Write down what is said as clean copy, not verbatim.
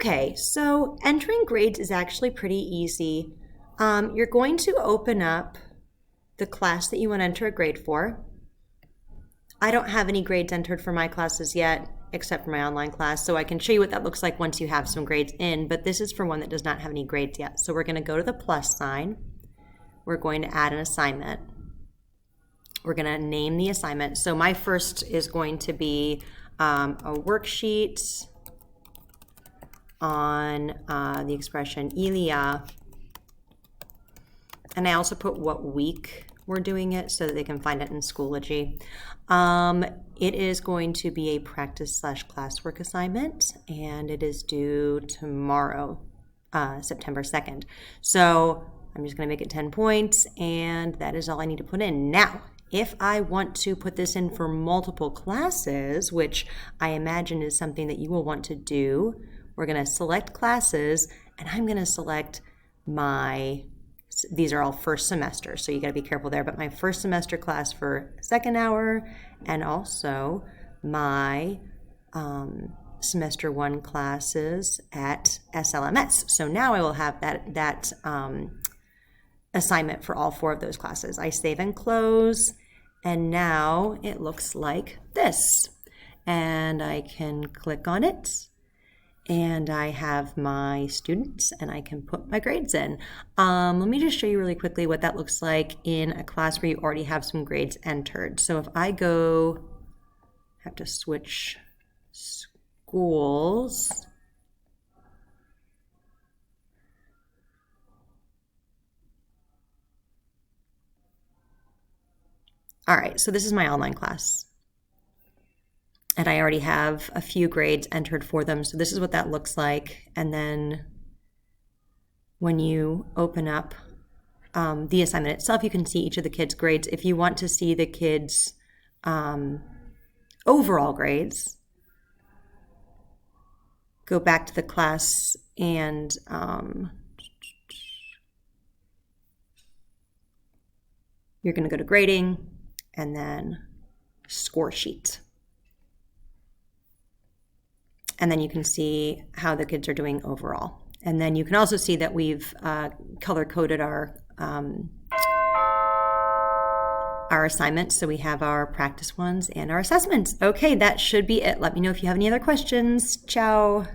Okay, so entering grades is actually pretty easy. You're going to open up the class that you want to enter a grade for. I don't have any grades entered for my classes yet, except for my online class, so I can show you what that looks like once you have some grades in, but this is for one that does not have any grades yet. So we're going to go to the plus sign. We're going to add an assignment. We're going to name the assignment. So my first is going to be a worksheet on the expression Ilia. And I also put what week we're doing it so that they can find it in Schoology. It is going to be a practice/classwork assignment, and it is due tomorrow, September 2nd. So I'm just going to make it 10 points, and that is all I need to put in. Now, if I want to put this in for multiple classes, which I imagine is something that you will want to do, we're going to select classes, and I'm going to select these are all first semester, so you got to be careful there, but my first semester class for second hour, and also my semester 1 classes at SLMS. So now I will have that assignment for all 4 of those classes. I save and close, and now it looks like this. And I can click on it, and I have my students, and I can put my grades in. Let me just show you really quickly what that looks like in a class where you already have some grades entered. So if I have to switch schools. All right, so this is my online class. And I already have a few grades entered for them. So this is what that looks like. And then when you open up the assignment itself, you can see each of the kids' grades. If you want to see the kids' overall grades, go back to the class and you're going to go to grading and then score sheet. And then you can see how the kids are doing overall. And then you can also see that we've color-coded our assignments. So we have our practice ones and our assessments. Okay, that should be it. Let me know if you have any other questions. Ciao.